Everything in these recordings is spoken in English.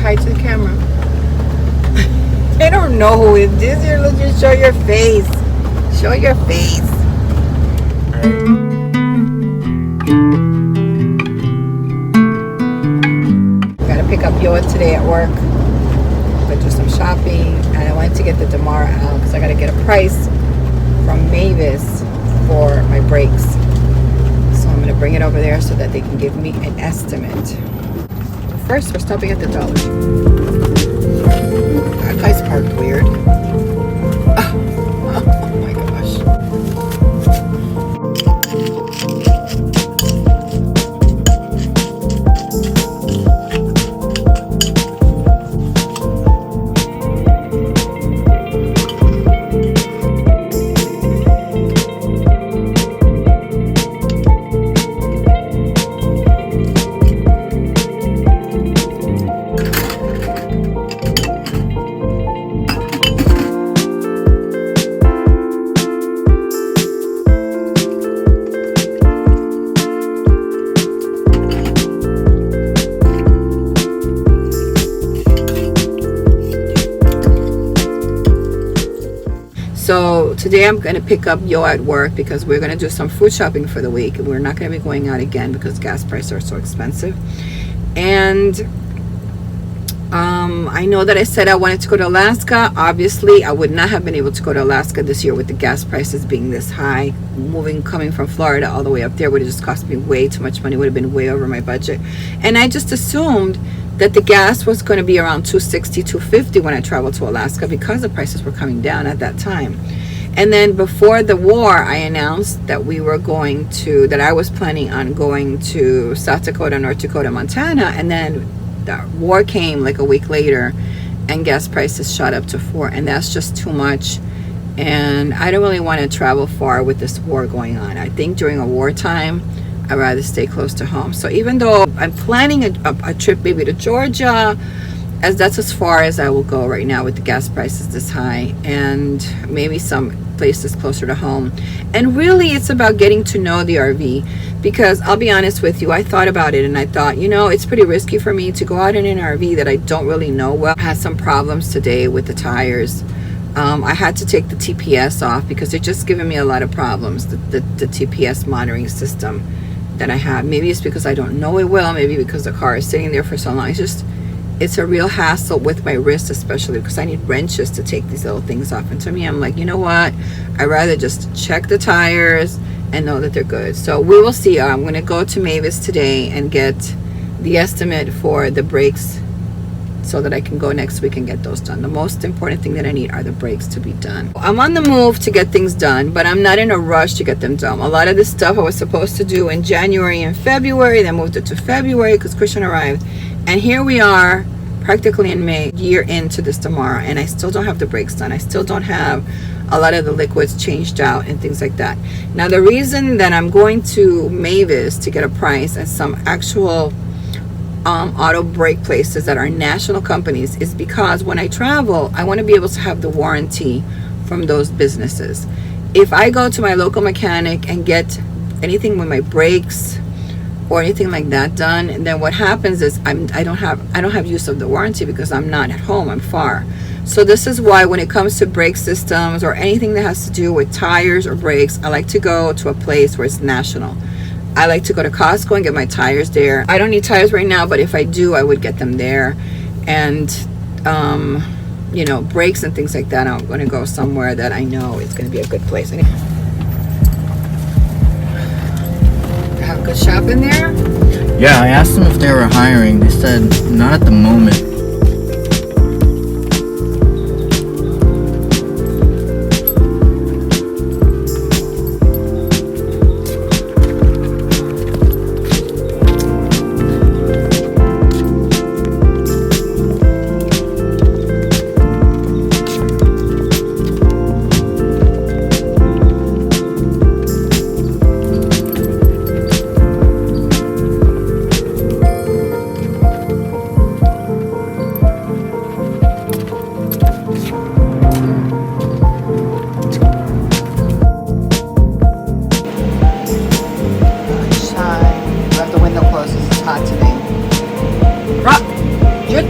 hi to the camera. They don't know who it is. You're looking. Show your face. Show your face. Gotta pick up Yoa today at work. But do some shopping, and I went to get the Damara out because I gotta get a price from Mavis for my brakes. So I'm gonna bring it over there so that they can give me an estimate. First, we're stopping at the Dollar Tree. That guy's parked weird. Oh my gosh. So today I'm going to pick up Yo at work because we're going to do some food shopping for the week. We're not going to be going out again because gas prices are so expensive. And I know that I said I wanted to go to Alaska. Obviously, I would not have been able to go to Alaska this year with the gas prices being this high. Coming from Florida all the way up there would have just cost me way too much money. Would have been way over my budget. And I just assumed that the gas was going to be around $2.60, $2.50 when I traveled to Alaska because the prices were coming down at that time. And then before the war, I announced that I was planning on going to South Dakota, North Dakota, Montana, and then the war came like a week later and gas prices shot up to $4, and that's just too much. And I don't really want to travel far with this war going on. I think during a wartime, I'd rather stay close to home. So even though I'm planning a trip maybe to Georgia, as that's as far as I will go right now with the gas prices this high, and maybe some places closer to home. And really it's about getting to know the RV, because I'll be honest with you, I thought about it and I thought, it's pretty risky for me to go out in an RV that I don't really know well. I had some problems today with the tires. I had to take the TPS off because they're just giving me a lot of problems, the TPS monitoring system that I have. Maybe it's because I don't know it well, maybe because the car is sitting there for so long. It's a real hassle with my wrist, especially because I need wrenches to take these little things off. And to me, I'm like, you know what? I'd rather just check the tires and know that they're good. So we will see. I'm going to go to Mavis today and get the estimate for the brakes so that I can go next week and get those done. The most important thing that I need are the brakes to be done. I'm on the move to get things done, but I'm not in a rush to get them done. A lot of this stuff I was supposed to do in January and February, then moved it to February because Christian arrived. And here we are, practically in May, year into this Damara, and I still don't have the brakes done. I still don't have a lot of the liquids changed out and things like that. Now, the reason that I'm going to Mavis to get a price at some actual auto brake places that are national companies is because when I travel, I want to be able to have the warranty from those businesses. If I go to my local mechanic and get anything with my brakes or anything like that done, and then what happens is I don't have use of the warranty because I'm not at home, I'm far. So this is why when it comes to brake systems or anything that has to do with tires or brakes, I like to go to a place where it's national. I like to go to Costco and get my tires there. I don't need tires right now, but if I do, I would get them there. And brakes and things like that, I'm going to go somewhere that I know is going to be a good place. Have a good shop in there? Yeah, I asked them if they were hiring. They said not at the moment.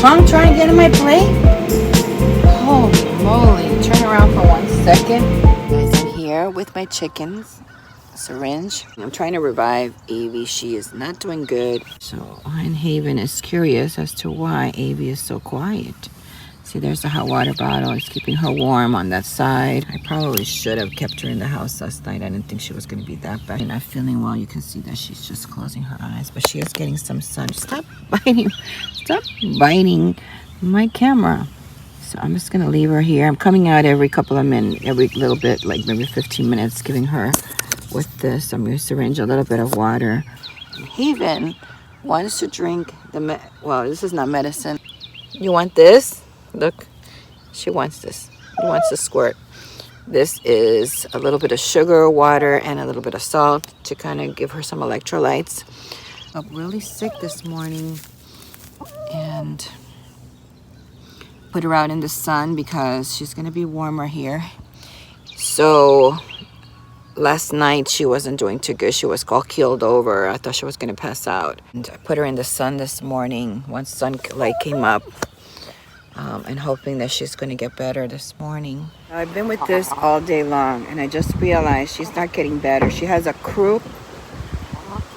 tongue trying to get in my plate? Holy moly. Turn around for 1 second. Guys, I'm here with my chickens. Syringe. I'm trying to revive Avie. She is not doing good. So, and Haven is curious as to why Avie is so quiet. See, there's the hot water bottle. It's keeping her warm on that side. I probably should have kept her in the house last night. I didn't think she was going to be that bad. Not feeling well. You can see that she's just closing her eyes, but she is getting some sun. Stop biting. Stop biting my camera. So I'm just going to leave her here. I'm coming out every couple of minutes, every little bit, like maybe 15 minutes, giving her with this. I'm going to syringe a little bit of water. Haven wants to drink well, this is not medicine. You want this? Look, she wants this. She wants to squirt. This is a little bit of sugar, water, and a little bit of salt to kind of give her some electrolytes. I'm really sick this morning and put her out in the sun because she's going to be warmer here. So last night she wasn't doing too good. She was all keeled over. I thought she was going to pass out. And I put her in the sun this morning once sunlight came up. And hoping that she's going to get better this morning. I've been with this all day long, and I just realized she's not getting better. She has a croup.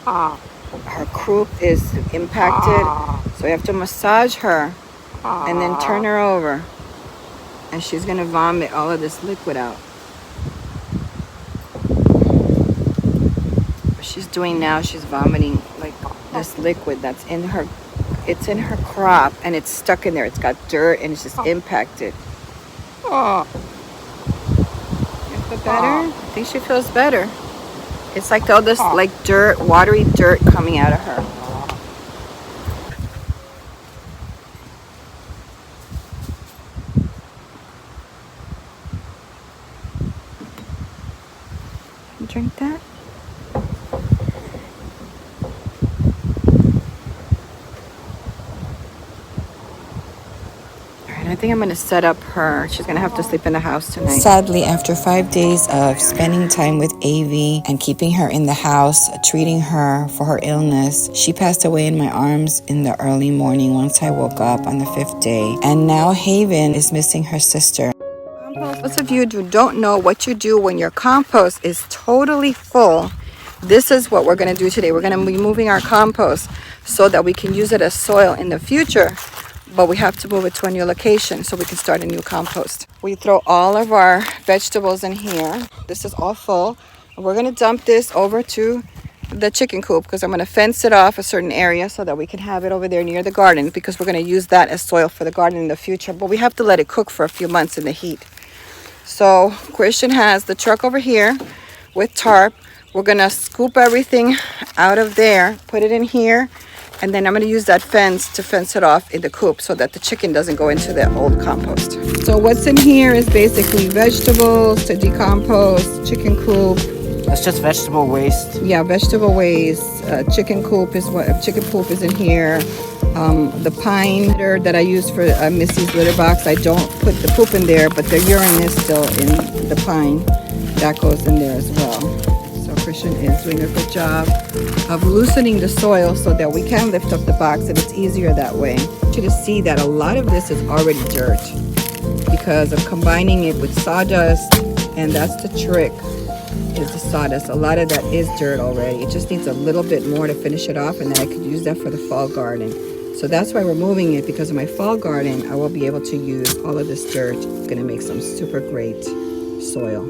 Her croup is impacted, so you have to massage her and then turn her over. And she's going to vomit all of this liquid out. What she's doing now, she's vomiting like this liquid that's in her. It's in her crop and it's stuck in there. It's got dirt and it's just impacted. Oh. You feel better? I think she feels better. It's like all this like dirt, watery dirt coming out of her. Drink that. I think I'm going to set up her. She's going to have to sleep in the house tonight. Sadly, after 5 days of spending time with Avie and keeping her in the house, treating her for her illness, she passed away in my arms in the early morning once I woke up on the 5th day. And now Haven is missing her sister. Those of you who don't know what you do when your compost is totally full, this is what we're going to do today. We're going to be moving our compost so that we can use it as soil in the future. But we have to move it to a new location so we can start a new compost. We throw all of our vegetables in here. This is all full. We're going to dump this over to the chicken coop because I'm going to fence it off a certain area so that we can have it over there near the garden because we're going to use that as soil for the garden in the future. But we have to let it cook for a few months in the heat. So Christian has the truck over here with tarp. We're going to scoop everything out of there, put it in here. And then I'm going to use that fence to fence it off in the coop so that the chicken doesn't go into the old compost. So what's in here is basically vegetables to decompose, chicken coop. That's just vegetable waste. Yeah, vegetable waste. Chicken poop is in here. The pine litter that I use for Missy's litter box, I don't put the poop in there, but the urine is still in the pine. That goes in there as well. Christian is doing a good job of loosening the soil so that we can lift up the box and it's easier that way. I want you to see that a lot of this is already dirt because of combining it with sawdust, and that's the trick, is the sawdust. A lot of that is dirt already. It just needs a little bit more to finish it off, and then I could use that for the fall garden. So that's why we're moving it, because in my fall garden I will be able to use all of this dirt. It's going to make some super great soil.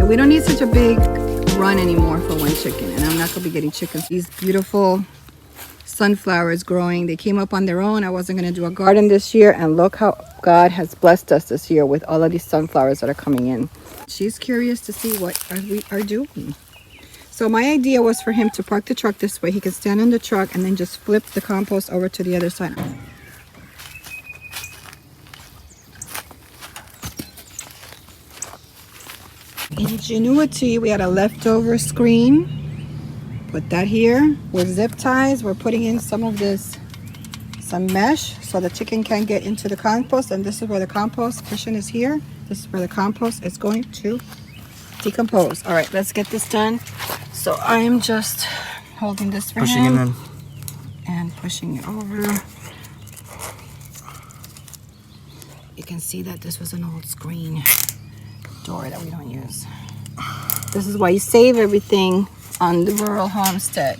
We don't need such a big run anymore for one chicken, and I'm not going to be getting chickens. These beautiful sunflowers growing, they came up on their own. I wasn't going to do a garden this year, and look how God has blessed us this year with all of these sunflowers that are coming in. She's curious to see what we are doing. So my idea was for him to park the truck this way. He can stand in the truck and then just flip the compost over to the other side. Ingenuity, we had a leftover screen put that here with zip ties. We're putting in some mesh so the chicken can get into the compost. And this is where the compost cushion is here. This is where the compost is going to decompose. All right, let's get this done. So I am just holding this for Pushing him it in. and pushing it over. You can see that this was an old screen door that we don't use. This is why you save everything on the rural homestead,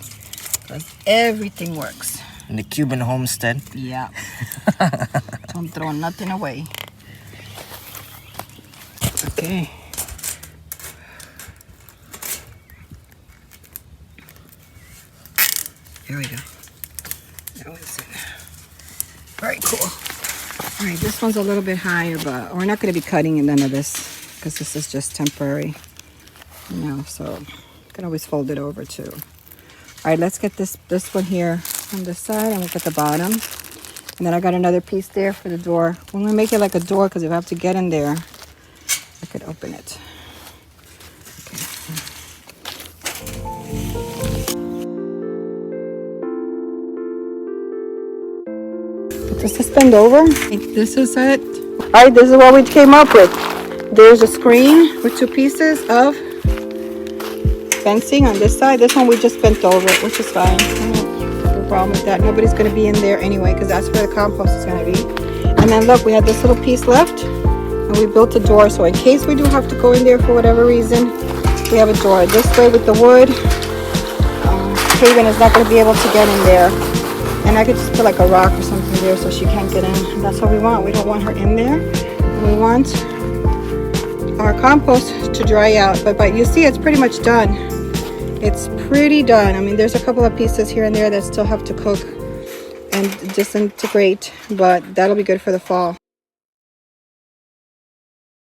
because everything works. In the Cuban homestead. Yeah. Don't throw nothing away. Okay. Here we go. That was it. Very cool. All right, this one's a little bit higher, but we're not going to be cutting none of this because this is just temporary. You know, so you can always fold it over too. All right, let's get this one here on this side and look at the bottom. And then I got another piece there for the door. I'm going to make it like a door because if I have to get in there, I could open it. Put the suspend over. This is it. All right, this is what we came up with. There's a screen with 2 pieces of fencing on this side. This one we just bent over, which is fine. No problem with that. Nobody's going to be in there anyway because that's where the compost is going to be. And then look, we had this little piece left and we built a door. So in case we do have to go in there for whatever reason, we have a door. This way with the wood, Haven is not going to be able to get in there. And I could just put like a rock or something there so she can't get in. That's what we want. We don't want her in there. We want our compost to dry out. But you see it's pretty much done. It's pretty done. I mean, there's a couple of pieces here and there that still have to cook and disintegrate, but that'll be good for the fall.